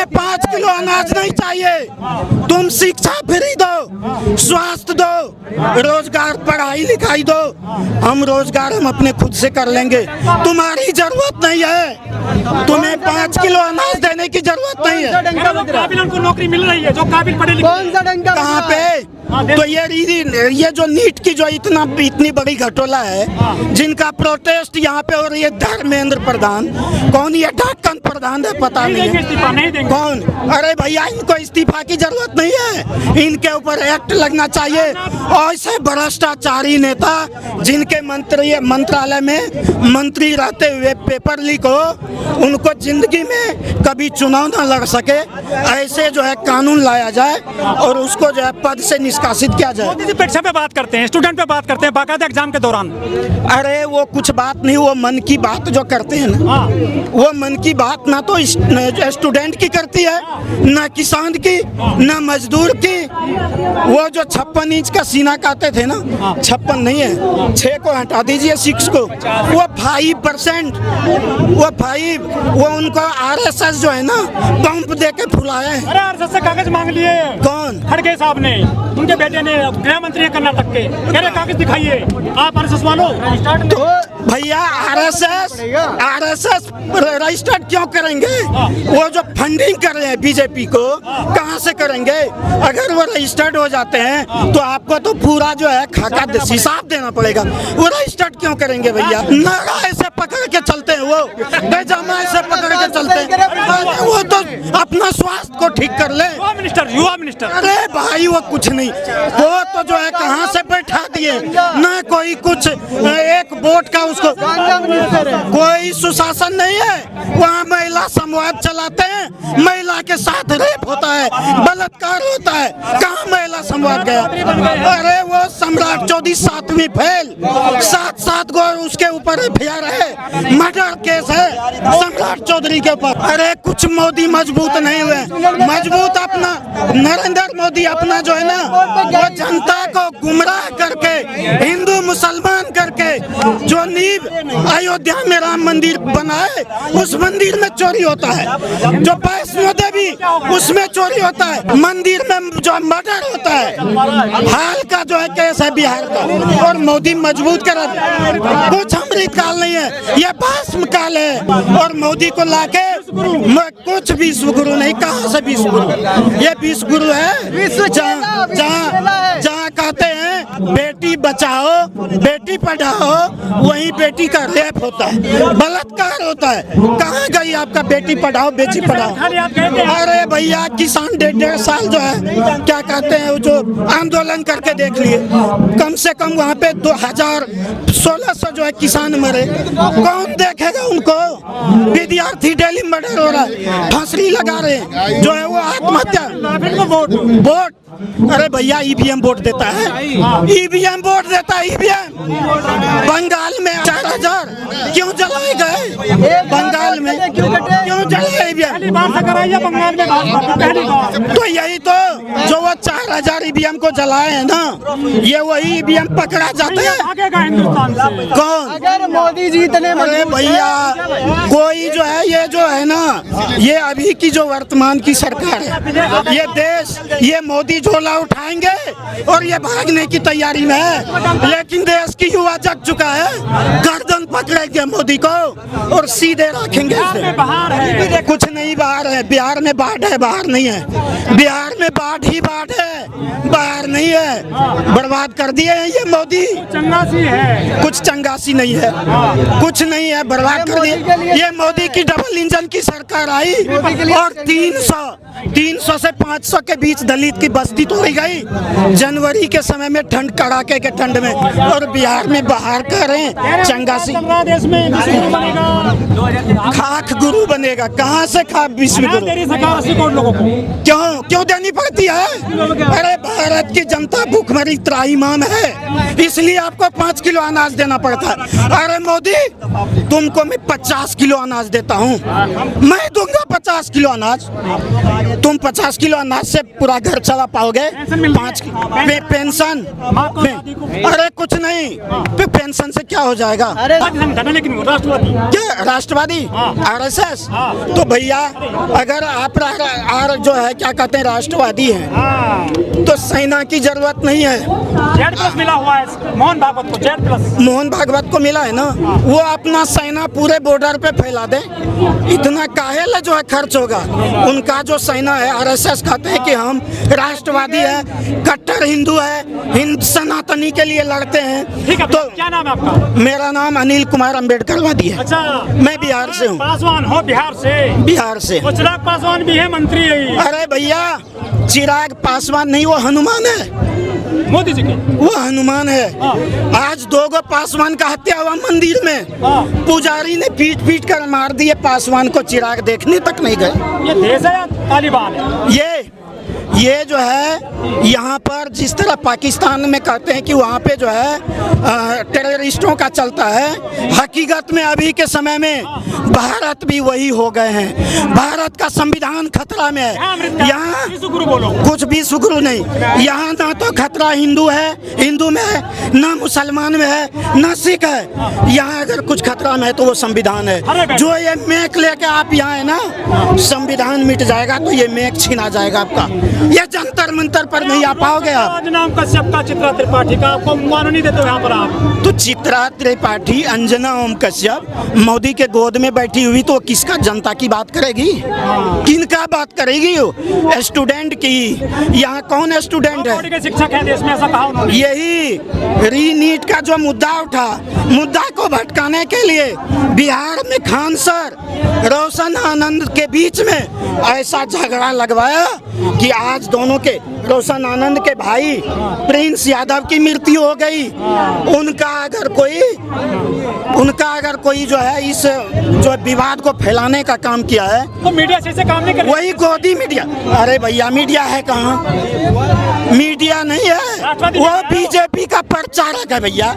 5 kilo अनाज नहीं चाहिए। तुम शिक्षा फ्री दो, स्वास्थ्य दो, रोजगार पढ़ाई लिखाई दो। हम रोजगार हम अपने खुद से कर लेंगे, तुम्हारी जरूरत नहीं है। तुम्हें 5 किलो अनाज देने की जरूरत नहीं है। उनको नौकरी मिल रही है जो काबिल पढ़े लिखे। कहाँ पे? तो ये जो नीट की जो इतनी बड़ी घटोला है, जिनका प्रोटेस्ट यहाँ पे हो रही है, धर्मेंद्र प्रधान, कौन ये ढक्कन प्रधान है पता नहीं है कौन। अरे भैया इनको इस्तीफा की जरूरत नहीं है, इनके ऊपर एक्ट लगना चाहिए। ऐसे भ्रष्टाचारी नेता जिनके मंत्रालय में मंत्री रहते हुए पेपर लीक हो, उनको जिंदगी में कभी चुनाव न लड़ सके, ऐसे जो है कानून लाया जाए और उसको जो है पद से निष्कासित किया जाए। मोदी जी परीक्षा पे बात करते हैं, स्टूडेंट पे बात करते हैं, बाकायदा एग्जाम के दौरान। अरे वो कुछ बात नहीं, वो मन की बात जो करते हैं ना, वो मन की बात ना तो स्टूडेंट की करती है, ना किसान की, ना मजदूर की। वो जो 56 इंच का सीना कहते थे ना, 56 नहीं है, 6 को हटा दीजिए, 6 को, वो 5%, वो उनको RSS जो है ना पंप दे के फुलाया है। अरे RSS से कागज मांग लिए कौन? खड़गे साहब ने, उनके बेटे ने, गृह मंत्री है कर्नाटक के, कह रहे कागज दिखाइए आप RSS वालों। तो भैया RSS रजिस्टर्ड क्यों करेंगे? वो जो फंडिंग कर रहे हैं बीजेपी को, कहाँ से करेंगे? अगर वो रजिस्टर्ड हो जाते हैं तो आपको तो पूरा जो है खाका हिसाब देना पड़ेगा। वो रजिस्टर्ड क्यों करेंगे भैया? नारा ऐसे पकड़ के चलते हैं, वो पैजामा ऐसे पकड़ के चलते हैं। वो तो अपना स्वास्थ्य को ठीक कर ले। युवा मिनिस्टर। अरे भाई वो कुछ नहीं, वो तो जो है कहाँ से बैठा दिए ना, कोई कुछ एक वोट का उसको कोई सुशासन नहीं है। वहाँ महिला संवाद चलाते हैं, महिला के साथ रेप होता है, बलात्कार होता है, कहाँ महिला संवाद गया? अरे वो सम्राट चौधरी 7वीं फेल, 7 गो उसके ऊपर FIR है, मर्डर केस है सम्राट चौधरी के ऊपर। अरे कुछ मोदी मजबूत नहीं हुए, मजबूत अपना नरेंद्र मोदी अपना जो है ना, वो जनता को गुमराह करके, हिंदू मुसलमान करके, जो नींव अयोध्या में राम मंदिर बनाए उस मंदिर में चोरी होता है, जो वैष्णो देवी उसमें चोरी होता है, मंदिर में जो मर्डर होता है। हाल का जो है केस है बिहार का, और मोदी मजबूत करा। कुछ अमृत काल नहीं है, ये भस्म काल है। और मोदी को लाके कुछ विश्व गुरु नहीं, कहाँ से विश्व गुरु? ये विश्व गुरु है जहाँ कहते हैं बेटी बचाओ बेटी पढ़ाओ, वही बेटी का रेप होता है, बलात्कार होता है। कहाँ गई आपका बेटी पढ़ाओ बेटी पढ़ाओ? अरे भैया किसान 1.5 साल जो है क्या कहते हैं, जो आंदोलन करके देख लिए, कम से कम वहाँ पे 2100 जो है किसान मरे, कौन देखेगा उनको? विद्यार्थी डेली मर्डर हो रहा है, फांसी लगा रहे हैं, जो है वो आत्महत्या। वोट अरे भैया EVM वोट देता है, EVM वोट देता है, EVM। बंगाल में 4000 क्यों जलाए गए? बंगाल में क्यों जलाए EVM? बंगाल में तो यही तो जो वो 4000 EVM को जलाए हैं ना, ये वही EVM पकड़ा जाता है। कौन? अगर मोदी जी इतने, अरे भैया कोई जो है, ये जो है ना, ये अभी की जो वर्तमान की सरकार है, ये देश, ये मोदी झोला उठाएंगे और ये भागने की तैयारी में है। लेकिन देश की युवा जग चुका है, गर्दन पकड़ेंगे मोदी को और सीधे रखेंगे इसे। कुछ नहीं बाहर है, बिहार में बाढ़ है, बाहर नहीं है। बिहार में बाढ़ ही बाढ़ है, बाहर नहीं है। बर्बाद कर दिए हैं ये मोदी। चंगासी है, कुछ चंगासी नहीं है, कुछ नहीं है, बर्बाद कर दिए। ये मोदी की डबल इंजन की सरकार आई और 300 से 500 के बीच दलित की बस्ती तोड़ी गई जनवरी के समय में, ठंड कड़ाके के ठंड में। और बिहार में बाहर कर रहे हैं चंगासी। देश में खाक गुरु बनेगा, कहाँ से खाक विश्व गुरु? क्यों देनी पड़ती है? अरे भारत की जनता भूखमरी त्राहिमाम है, इसलिए आपको 5 किलो अनाज देना पड़ता है। अरे मोदी तुमको मैं 50 किलो अनाज देता हूँ, मैं दूंगा 50 किलो अनाज। तुम 50 किलो अनाज से पूरा घर चला पाओगे? पेंशन मिलती है? 5 पेंशन? माँ को, दादी को? अरे कुछ नहीं, पेंशन से क्या हो जाएगा? संगठन है लेकिन वो राष्ट्रवादी। क्या राष्ट्रवादी? हाँ। आरएसएस? हाँ। तो भैया अगर आप जो है क्या कहते हैं राष्ट्रवादी हैं, हाँ, तो सेना की जरूरत नहीं है। Z+ मिला हुआ है मोहन भागवत को, Z+। मोहन भागवत को मिला है ना, वो अपना सेना पूरे बॉर्डर पे फैला दे, इतना काहे ला जो है खर्च होगा। उनका जो सेना है, आरएसएस कहते हैं कि हम राष्ट्रवादी है, कट्टर हिंदू है, सनातनी के लिए लड़ते हैं। ठीक है, तो क्या नाम है आपका? मेरा नाम अनिल कुमार अम्बेडकरवादी है। अच्छा, मैं बिहार से हूँ। पासवान हो बिहार से? बिहार से। वो चिराग पासवान भी है, मंत्री है। अरे भैया चिराग पासवान नहीं, वो हनुमान है, मोदी जी के। वो हनुमान है। आज 2 पासवान का हत्या हुआ मंदिर में, पुजारी ने पीट पीट कर मार दिए पासवान को, चिराग देखने तक नहीं गए। ये देश है या तालिबान है? ये जो है यहाँ पर जिस तरह पाकिस्तान में कहते हैं कि वहाँ पे जो है टेररिस्टों का चलता है, हकीकत में अभी के समय में भारत भी वही हो गए हैं। भारत का संविधान खतरा में है। यहाँ बोलो, कुछ भी सुगुरु नहीं, यहाँ ना तो खतरा हिंदू है, हिंदू में है, ना मुसलमान में है, ना सिख है। यहाँ अगर कुछ खतरा में है तो वो संविधान है। जो ये मेक लेके आप यहाँ है ना, संविधान मिट जाएगा तो ये मेक छीना जाएगा आपका। ये जंतर मंतर पर नहीं आ पाओगे आप। नाम कश्यप का, चित्रा त्रिपाठी का, आपको मानो नहीं देते यहाँ पर आप। तो चित्रा त्रिपाठी, अंजना ओम कश्यप मोदी के गोद में बैठी हुई, तो किसका जनता की बात करेगी? किनका बात करेगी? स्टूडेंट की। यहाँ कौन स्टूडेंट है? शिक्षक है देश में, ऐसा कहा उन्होंने। यही रीनीट का जो मुद्दा उठा, मुद्दा को भटकाने के लिए बिहार में खान सर रोशन आनंद के बीच में ऐसा झगड़ा लगवाया कि आज दोनों के, रोशन आनंद के भाई प्रिंस यादव की मृत्यु हो गई। उनका अगर कोई जो है इस जो विवाद को फैलाने का काम किया है, तो मीडिया से काम नहीं कर, वही गोदी मीडिया। अरे भैया मीडिया है कहाँ? मीडिया नहीं है, वो बीजेपी का प्रचारक है भैया,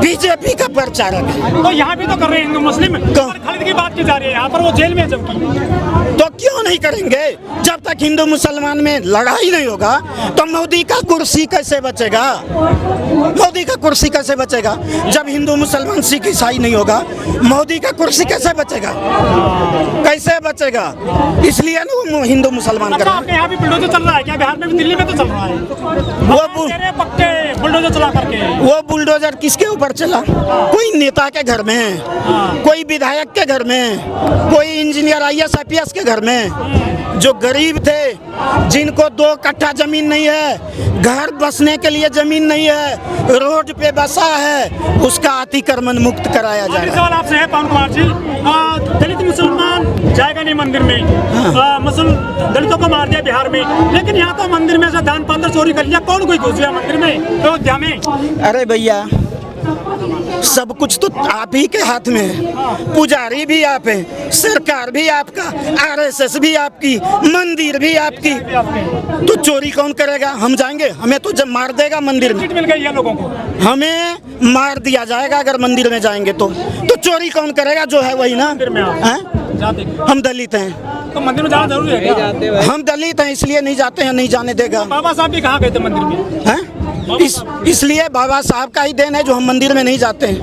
बीजेपी का प्रचारक है। तो यहाँ भी तो कर रहे हैं हिंदू मुस्लिम, खालिद की बात की जा रही है यहाँ पर, वो जेल में जबकि। तो क्यों नहीं करेंगे? जब तक हिंदू मुसलमान में लड़ाई नहीं होगा तो मोदी का कुर्सी कैसे बचेगा? मोदी का कुर्सी कैसे बचेगा? जब हिंदू मुसलमान सिख ईसाई नहीं होगा, मोदी का कुर्सी कैसे बचेगा? कैसे बचेगा? इसलिए ना वो हिंदू मुसलमान कर। आपके यहाँ भी बुलडोजर चल रहा है क्या? बिहार में भी, दिल्ली में तो चल रहा है वो पक्के बुलडोजर चला करके। वो बुलडोजर किसके ऊपर चला? कोई नेता के घर में, कोई विधायक के घर में, कोई इंजीनियर IAS IPS के घर में। जो गरीब थे, जिनको 2 कट्ठा जमीन नहीं है, घर बसने के लिए जमीन नहीं है, रोड पे बसा है, उसका अतिक्रमण मुक्त कराया जाए। सवाल आपसे है पवन कुमार जी, दलित मुसलमान जाएगा नहीं मंदिर में, दलितों को मार दिया बिहार में, लेकिन यहाँ तो मंदिर में से दान पात्र चोरी कर लिया, कौन कोई घुस गया मंदिर में, अयोध्या में? अरे भैया सब कुछ तो आप ही के हाथ में है। पुजारी भी आप हैं, सरकार भी आपका, RSS भी आपकी, मंदिर भी आपकी। तो चोरी कौन करेगा? हम जाएंगे? हमें तो जब मार देगा मंदिर में। मिल गई है लोगों को, हमें मार दिया जाएगा अगर मंदिर में जाएंगे तो चोरी कौन करेगा? जो है वही ना। हम दलित हैं तो मंदिर में जाना जरूरी है क्या? हम दलित हैं इसलिए नहीं जाते हैं, नहीं जाने देगा। बाबा साहब भी कहाँ गए थे मंदिर में? इसलिए बाबा साहब का ही देन है जो हम मंदिर में नहीं जाते हैं।